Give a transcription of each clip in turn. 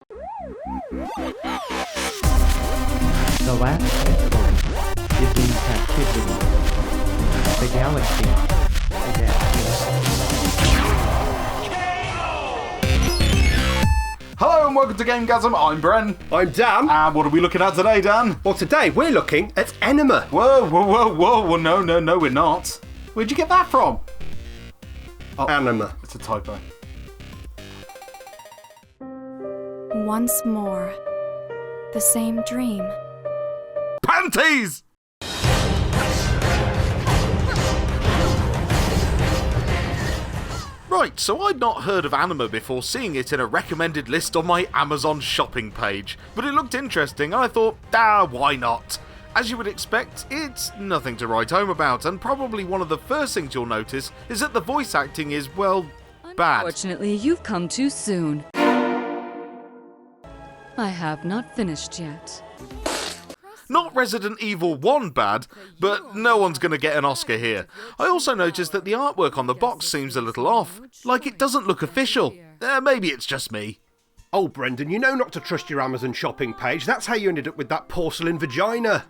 The last checkpoint is in captivity. The galaxy adapts. Hello and welcome to GameGazm. I'm Bren. I'm Dan. And what are we looking at today, Dan? Well, today we're looking at Anima. Whoa. Well, no, we're not. Where'd you get that from? Oh, Anima. It's a typo. Once more, the same dream. Panties! Right, so I'd not heard of Anima before seeing it in a recommended list on my Amazon shopping page, but it looked interesting and I thought, why not? As you would expect, it's nothing to write home about, and probably one of the first things you'll notice is that the voice acting is, well, bad. Unfortunately, you've come too soon. I have not finished yet. Not Resident Evil 1 bad, but no one's going to get an Oscar here. I also noticed that the artwork on the box seems a little off, like it doesn't look official. Maybe it's just me. Oh, Brendan, you know not to trust your Amazon shopping page. That's how you ended up with that porcelain vagina.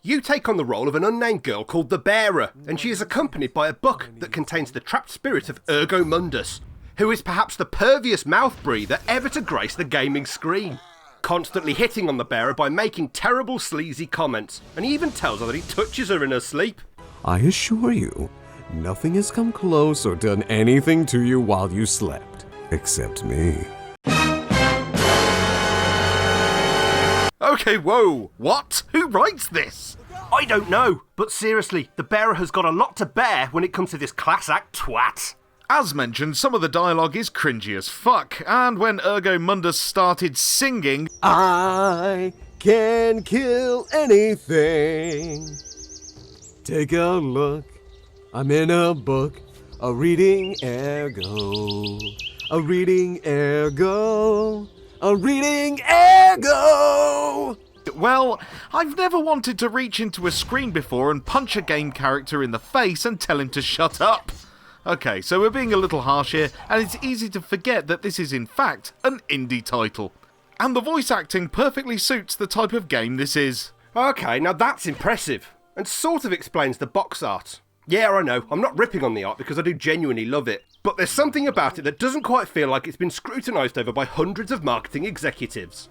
You take on the role of an unnamed girl called the Bearer, and she is accompanied by a book that contains the trapped spirit of Ergo Mundus, who is perhaps the perviest mouth breather ever to grace the gaming screen, constantly hitting on the Bearer by making terrible sleazy comments, and he even tells her that he touches her in her sleep. I assure you, nothing has come close or done anything to you while you slept, except me. Okay, whoa, what? Who writes this? I don't know, but seriously, the Bearer has got a lot to bear when it comes to this class act twat. As mentioned, some of the dialogue is cringy as fuck, and when Ergo Mundus started singing, I can kill anything. Take a look, I'm in a book, a reading ergo, a reading ergo, a reading ergo. well, I've never wanted to reach into a screen before and punch a game character in the face and tell him to shut up. Okay, so we're being a little harsh here, and it's easy to forget that this is in fact an indie title. And the voice acting perfectly suits the type of game this is. Okay, now that's impressive, and sort of explains the box art. Yeah, I know, I'm not ripping on the art because I do genuinely love it, but there's something about it that doesn't quite feel like it's been scrutinised over by hundreds of marketing executives.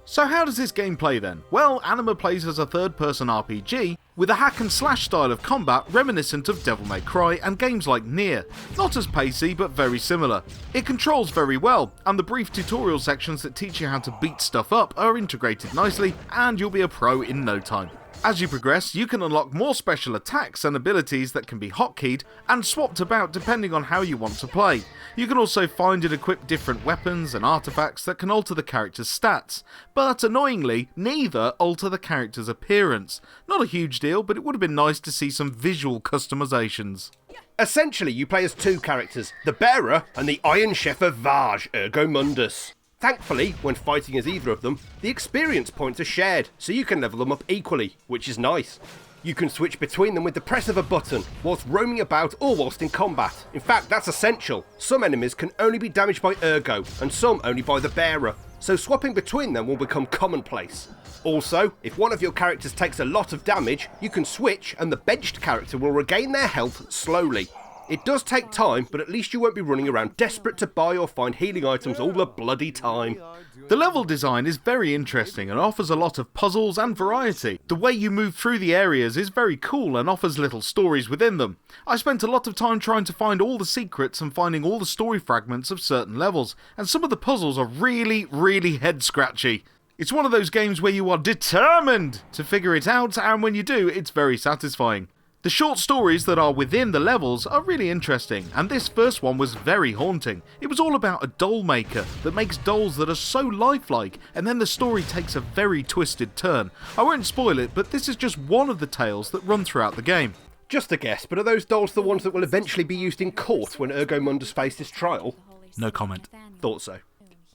So how does this game play then? Well, Anima plays as a third-person RPG with a hack-and-slash style of combat reminiscent of Devil May Cry and games like Nier. Not as pacey, but very similar. It controls very well, and the brief tutorial sections that teach you how to beat stuff up are integrated nicely, and you'll be a pro in no time. As you progress, you can unlock more special attacks and abilities that can be hotkeyed and swapped about depending on how you want to play. You can also find and equip different weapons and artifacts that can alter the character's stats, but annoyingly, neither alter the character's appearance. Not a huge deal, but it would have been nice to see some visual customizations. Essentially, you play as two characters, the Bearer and the Iron Chef of Vaj, Ergo Mundus. Thankfully, when fighting as either of them, the experience points are shared, so you can level them up equally, which is nice. You can switch between them with the press of a button, whilst roaming about or whilst in combat. In fact, that's essential. Some enemies can only be damaged by Ergo, and some only by the Bearer, so swapping between them will become commonplace. Also, if one of your characters takes a lot of damage, you can switch and the benched character will regain their health slowly. It does take time, but at least you won't be running around desperate to buy or find healing items all the bloody time. The level design is very interesting and offers a lot of puzzles and variety. The way you move through the areas is very cool and offers little stories within them. I spent a lot of time trying to find all the secrets and finding all the story fragments of certain levels, and some of the puzzles are really head-scratchy. It's one of those games where you are determined to figure it out, and when you do, it's very satisfying. The short stories that are within the levels are really interesting, and this first one was very haunting. It was all about a doll maker that makes dolls that are so lifelike, and then the story takes a very twisted turn. I won't spoil it, but this is just one of the tales that run throughout the game. Just a guess, but are those dolls the ones that will eventually be used in court when Ergo Mundus faced his trial? No comment. Thought so.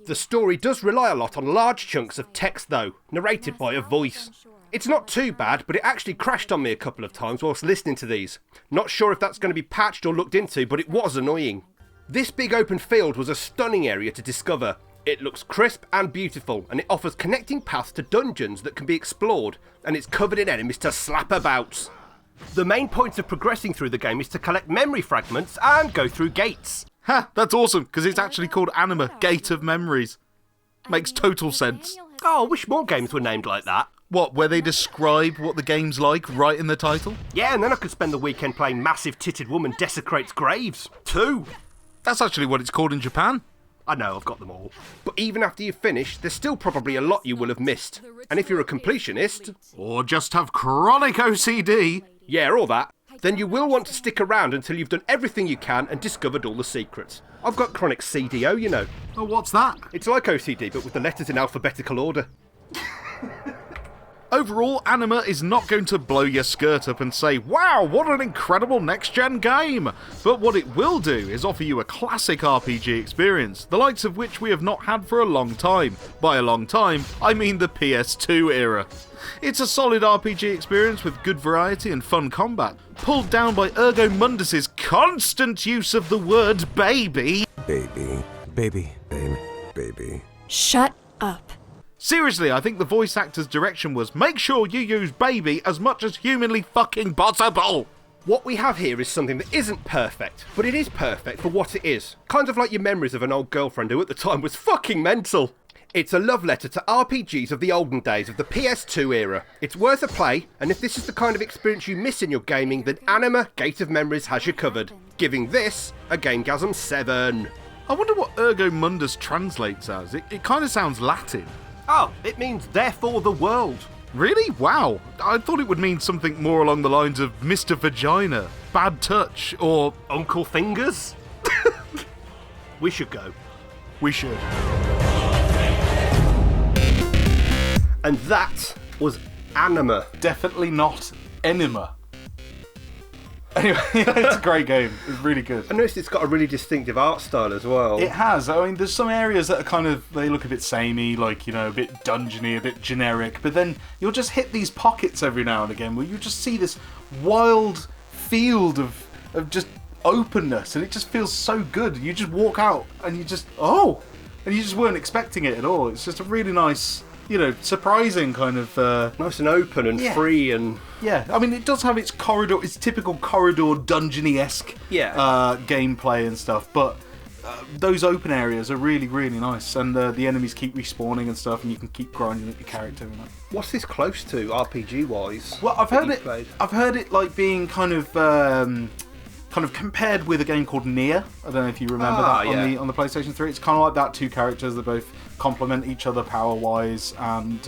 The story does rely a lot on large chunks of text though, narrated by a voice. It's not too bad, but it actually crashed on me a couple of times whilst listening to these. Not sure if that's going to be patched or looked into, but it was annoying. This big open field was a stunning area to discover. It looks crisp and beautiful, and it offers connecting paths to dungeons that can be explored, and it's covered in enemies to slap about. The main point of progressing through the game is to collect memory fragments and go through gates. Ha, that's awesome, because it's actually called Anima Gate of Memories. Makes total sense. Oh, I wish more games were named like that. What, where they describe what the game's like right in the title? Yeah, and then I could spend the weekend playing Massive Titted Woman Desecrates Graves, too. That's actually what it's called in Japan. I know, I've got them all. But even after you've finished, there's still probably a lot you will have missed. And if you're a completionist, or just have chronic OCD, yeah, or that, then you will want to stick around until you've done everything you can and discovered all the secrets. I've got chronic CDO, you know. oh, what's that? It's like OCD, but with the letters in alphabetical order. Overall, Anima is not going to blow your skirt up and say, wow, what an incredible next-gen game! But what it will do is offer you a classic RPG experience, the likes of which we have not had for a long time. By a long time, I mean the PS2 era. It's a solid RPG experience with good variety and fun combat, pulled down by Ergo Mundus's constant use of the word baby. Baby, baby, baby, baby. Shut up. Seriously, I think the voice actor's direction was, make sure you use baby as much as humanly fucking possible! What we have here is something that isn't perfect, but it is perfect for what it is. Kind of like your memories of an old girlfriend who at the time was fucking mental. It's a love letter to RPGs of the olden days of the PS2 era. It's worth a play, and if this is the kind of experience you miss in your gaming, then Anima Gate of Memories has you covered, giving this a GameGazm 7. I wonder what Ergo Mundus translates as. It kind of sounds Latin. Oh, it means therefore the world. Really? Wow. I thought it would mean something more along the lines of Mr. Vagina, Bad Touch, or Uncle Fingers? We should go. we should. And that was Anima. Definitely not Anima. Anyway, it's a great game. It's really good. I noticed it's got a really distinctive art style as well. It has. I mean, there's some areas that are kind of, they look a bit samey, like, you know, a bit dungeony, a bit generic, but then you'll just hit these pockets every now and again where you just see this wild field of just openness, and it just feels so good. You just walk out and you just, and you just weren't expecting it at all. It's just a really nice, you know, surprising kind of... nice and open and free and... Yeah, I mean, it does have its corridor, its typical corridor dungeony-esque gameplay and stuff, but those open areas are really, really nice, and the enemies keep respawning and stuff, and you can keep grinding up your character and that. What's this close to, RPG-wise? Well, I've heard it like being kind of compared with a game called Nier. I don't know if you remember that on the PlayStation 3. It's kind of like that. Two characters that both complement each other power-wise, and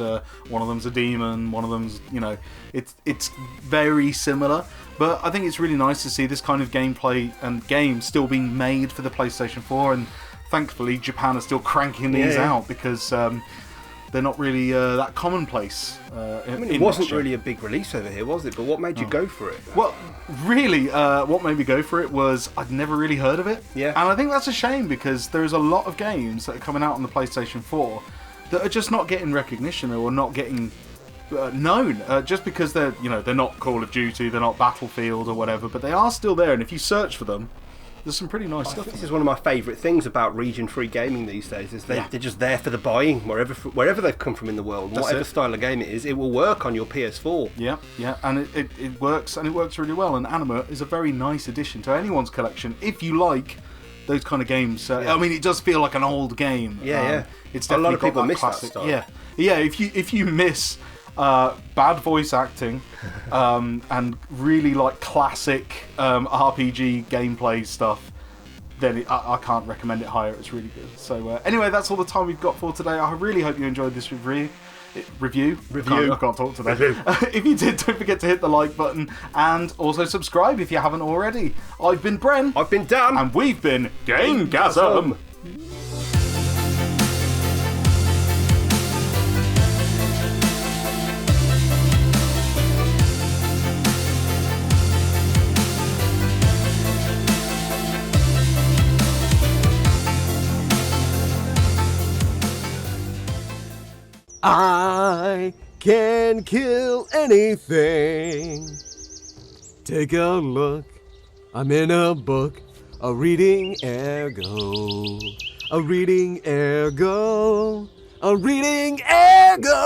one of them's a demon, one of them's, you know, it's very similar. But I think it's really nice to see this kind of gameplay and game still being made for the PlayStation 4, and thankfully Japan are still cranking these out, because they're not really that commonplace. I mean, it wasn't really a big release over here, was it? But what made you go for it? Well, really, what made me go for it was I'd never really heard of it. Yeah. And I think that's a shame, because there's a lot of games that are coming out on the PlayStation 4 that are just not getting recognition or not getting known, just because they're not Call of Duty, they're not Battlefield or whatever, but they are still there, and if you search for them, there's some pretty nice stuff. This is one of my favourite things about region-free gaming these days, is they're just there for the buying, wherever they've come from in the world. Whatever style of game it is, it will work on your PS4. Yeah, and it works, and it works really well, and Anima is a very nice addition to anyone's collection, if you like those kind of games. I mean, it does feel like an old game. It's definitely a lot of people miss classic, that style. Yeah, if you miss bad voice acting and really like classic RPG gameplay stuff, then I can't recommend it higher. It's really good. So anyway, that's all the time we've got for today. I really hope you enjoyed this review. I can't talk today. If you did, don't forget to hit the like button and also subscribe if you haven't already. I've been Bren. I've been Dan. And we've been GameGazm. I can kill anything. Take a look. I'm in a book. A reading ergo. A reading ergo. A reading ergo.